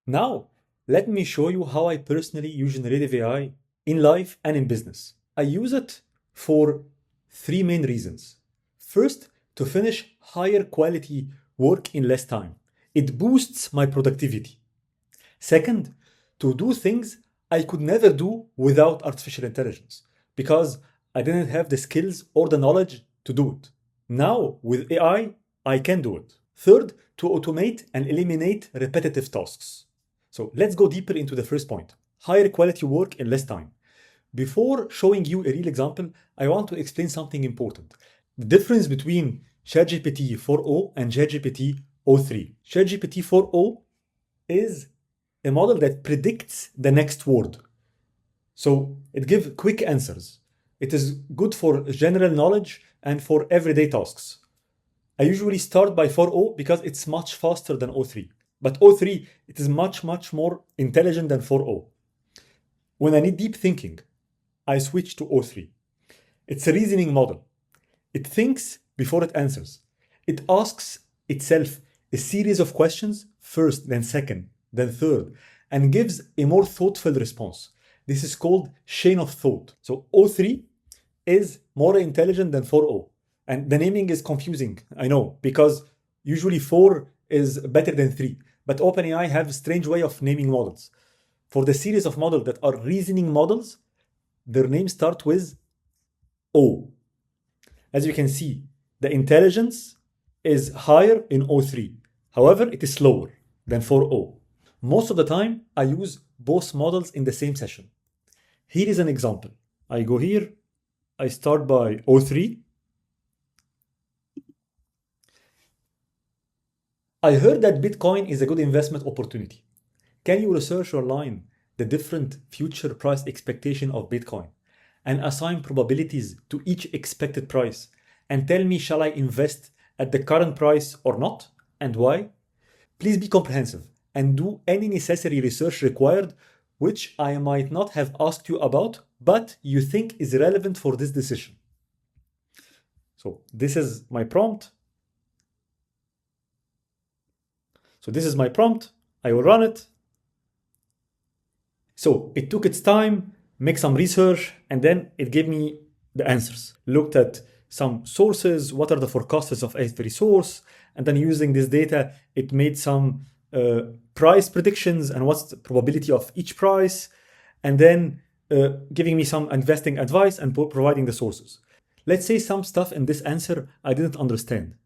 Now, let me show you how I personally use generative AI in life and in business. I use it for three main reasons. First, to finish higher quality work in less time. It boosts my productivity. Second, to do things I could never do without artificial intelligence because I didn't have the skills or the knowledge to do it. Now, with AI, I can do it. Third, to automate and eliminate repetitive tasks. So let's go deeper into the first point. Higher quality work in less time. Before showing you a real example, I want to explain something important. The difference between ChatGPT 4o and ChatGPT o3. ChatGPT 4o is a model that predicts the next word. So it gives quick answers. It is good for general knowledge and for everyday tasks. I usually start by 4o because it's much faster than o3. But o3, it is much more intelligent than 4o. When I need deep thinking, I switch to o3. It's a reasoning model. It thinks before it answers. It asks itself a series of questions, first, then second, then third, and gives a more thoughtful response. This is called chain of thought. So o3 is more intelligent than 4o. And the naming is confusing, I know, because usually 4 is better than 3. But OpenAI have a strange way of naming models. For the series of models that are reasoning models, their names start with O. As you can see, the intelligence is higher in O3. However, it is slower than 4o. Most of the time, I use both models in the same session. Here is an example. I go here, I start by O3. I heard that Bitcoin is a good investment opportunity. Can you research online the different future price expectation of Bitcoin and assign probabilities to each expected price and tell me shall I invest at the current price or not and why? Please be comprehensive and do any necessary research required which I might not have asked you about but you think is relevant for this decision. So this is my prompt. I will run it. So it took its time, make some research, and then it gave me the answers. Looked at some sources, what are the forecasts of every source, and then using this data, it made some price predictions and what's the probability of each price, and then giving me some investing advice and providing the sources. Let's say some stuff in this answer I didn't understand.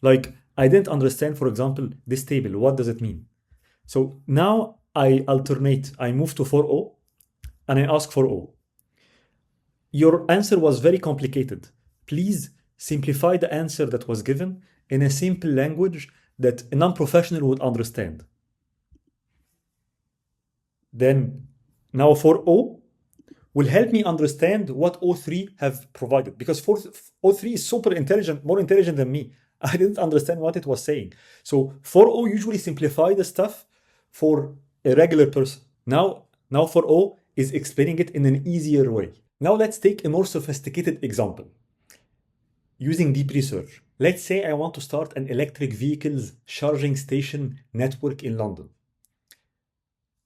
Like, I didn't understand, for example, this table. What does it mean? So now I alternate. I move to 4o and I ask 4o. Your answer was very complicated. Please simplify the answer that was given in a simple language that a non-professional would understand. Then now 4o will help me understand what O3 have provided because O3 is super intelligent, more intelligent than me. I didn't understand what it was saying. So 4o usually simplify the stuff for a regular person. Now 4o is explaining it in an easier way. Now let's take a more sophisticated example. Using deep research. Let's say I want to start an electric vehicles charging station network in London.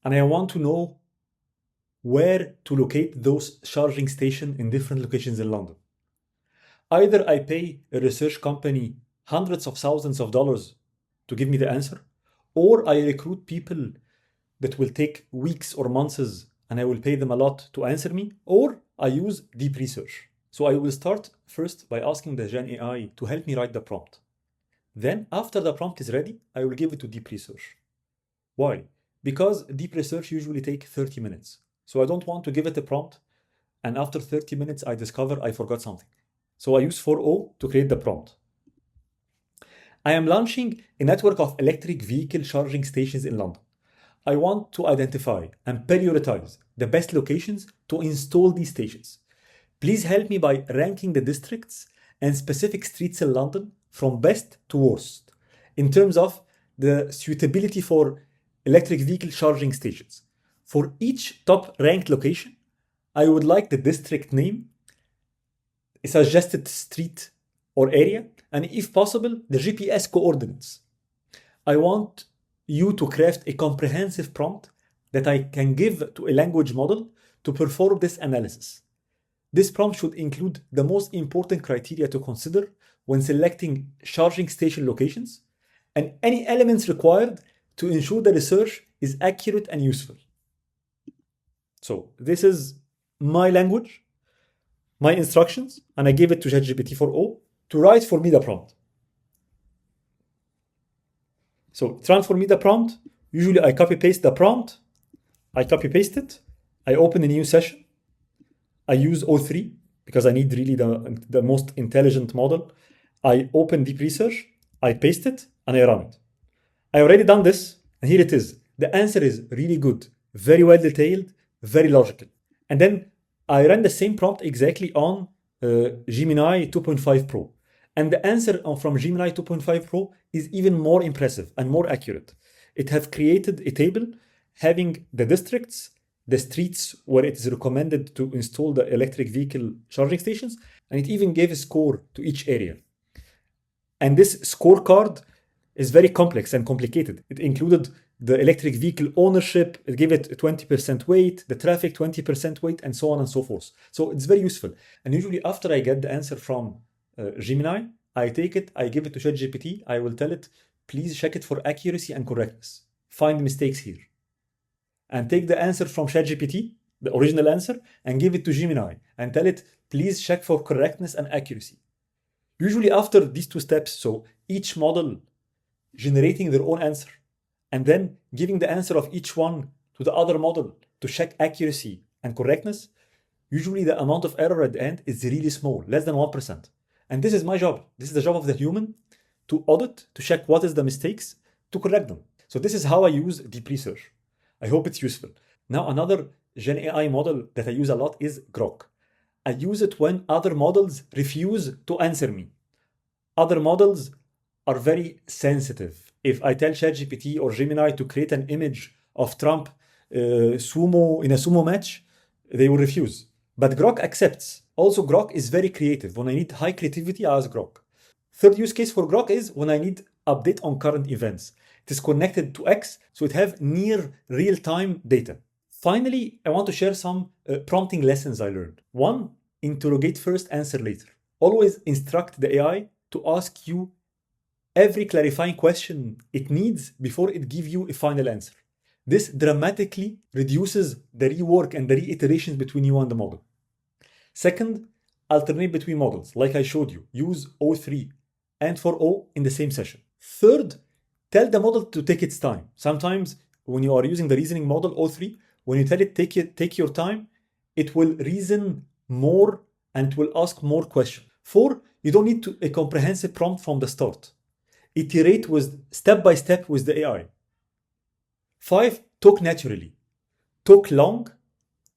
And I want to know where to locate those charging stations in different locations in London. Either I pay a research company hundreds of thousands of dollars to give me the answer, or I recruit people that will take weeks or months and I will pay them a lot to answer me, or I use deep research. So I will start first by asking the Gen AI to help me write the prompt. Then after the prompt is ready, I will give it to deep research. Why? Because deep research usually takes 30 minutes. So I don't want to give it a prompt and after 30 minutes I discover I forgot something. So I use 4o to create the prompt. I am launching a network of electric vehicle charging stations in London. I want to identify and prioritize the best locations to install these stations. Please help me by ranking the districts and specific streets in London from best to worst in terms of the suitability for electric vehicle charging stations. For each top ranked location, I would like the district name, a suggested street or area, and if possible, the GPS coordinates. I want you to craft a comprehensive prompt that I can give to a language model to perform this analysis. This prompt should include the most important criteria to consider when selecting charging station locations and any elements required to ensure the research is accurate and useful. So this is my language, my instructions, and I gave it to ChatGPT 4o to write for me the prompt. So it's run for me the prompt. Usually I copy paste the prompt, I copy paste it, I open a new session, I use O3 because I need really the most intelligent model. I open Deep Research, I paste it, and I run it. I already done this, and here it is. The answer is really good, very well detailed, very logical. And then I ran the same prompt exactly on Gemini 2.5 Pro. And the answer from Gemini 2.5 Pro is even more impressive and more accurate. It has created a table having the districts, the streets where it is recommended to install the electric vehicle charging stations, and it even gave a score to each area. And this scorecard is very complex and complicated. It included the electric vehicle ownership, it gave it 20% weight, the traffic 20% weight, and so on and so forth. So it's very useful. And usually after I get the answer from Gemini, I take it, I give it to ChatGPT, I will tell it, please check it for accuracy and correctness. Find mistakes here. And take the answer from ChatGPT, the original answer, and give it to Gemini and tell it, please check for correctness and accuracy. Usually after these two steps, so each model generating their own answer and then giving the answer of each one to the other model to check accuracy and correctness, usually the amount of error at the end is really small, less than 1%. And this is my job. This is the job of the human to audit, to check what is the mistakes, to correct them. So this is how I use Deep Research. I hope it's useful. Now another Gen AI model that I use a lot is Grok. I use it when other models refuse to answer me. Other models are very sensitive. If I tell ChatGPT or Gemini to create an image of Trump in a sumo match, they will refuse. But Grok accepts. Also, Grok is very creative. When I need high creativity, I ask Grok. Third use case for Grok is when I need update on current events. It is connected to X, so it have near real-time data. Finally, I want to share some prompting lessons I learned. 1, interrogate first, answer later. Always instruct the AI to ask you every clarifying question it needs before it gives you a final answer. This dramatically reduces the rework and the reiterations between you and the model. Second, alternate between models, like I showed you. Use O3 and 4o in the same session. Third, tell the model to take its time. Sometimes when you are using the reasoning model O3, when you tell it take your time, it will reason more and it will ask more questions. 4, you don't need a comprehensive prompt from the start. Iterate with step by step with the AI. 5, talk naturally. Talk long.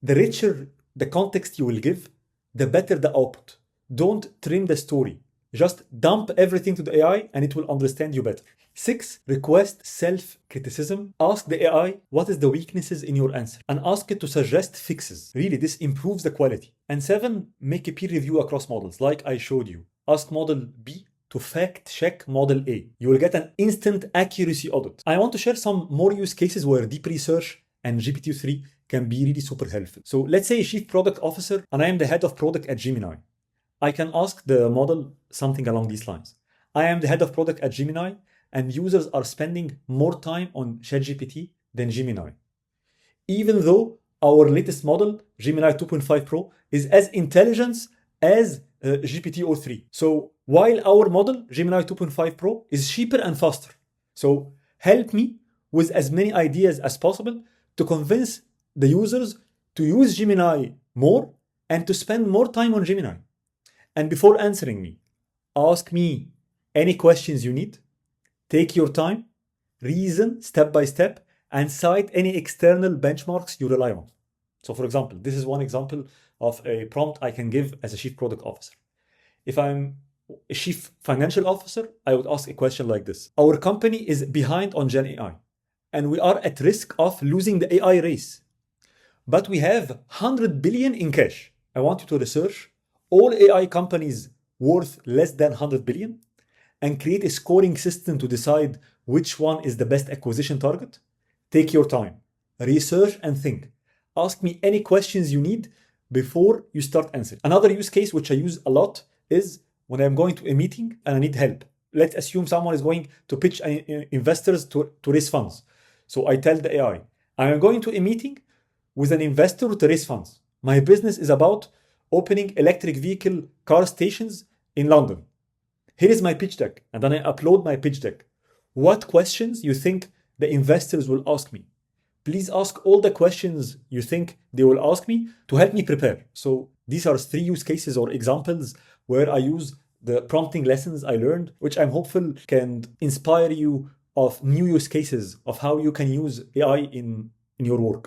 The richer the context you will give, the better the output. Don't trim the story. Just dump everything to the AI and it will understand you better. 6, request self-criticism. Ask the AI what is the weaknesses in your answer and ask it to suggest fixes. Really, this improves the quality. And 7, make a peer review across models like I showed you. Ask model B to fact check model A. You will get an instant accuracy audit. I want to share some more use cases where Deep Research and GPT-3 can be really super helpful. So let's say a chief product officer and I am the head of product at Gemini. I can ask the model something along these lines. I am the head of product at Gemini and users are spending more time on ChatGPT than Gemini. Even though our latest model, Gemini 2.5 Pro, is as intelligent as GPT-03. So while our model, Gemini 2.5 Pro, is cheaper and faster. So help me with as many ideas as possible to convince the users to use Gemini more and to spend more time on Gemini. And before answering me, ask me any questions you need, take your time, reason step by step, and cite any external benchmarks you rely on. So for example, this is one example of a prompt I can give as a chief product officer. If I'm a chief financial officer, I would ask a question like this. Our company is behind on Gen AI, and we are at risk of losing the AI race. But we have 100 billion in cash. I want you to research all AI companies worth less than 100 billion and create a scoring system to decide which one is the best acquisition target? Take your time, research and think. Ask me any questions you need before you start answering. Another use case which I use a lot is when I'm going to a meeting and I need help. Let's assume someone is going to pitch investors to raise funds. So I tell the AI, I'm going to a meeting with an investor to raise funds. My business is about opening electric vehicle car stations in London. Here is my pitch deck. And then I upload my pitch deck. What questions you think the investors will ask me? Please ask all the questions you think they will ask me to help me prepare. So these are 3 use cases or examples where I use the prompting lessons I learned, which I'm hopeful can inspire you of new use cases of how you can use AI in your work.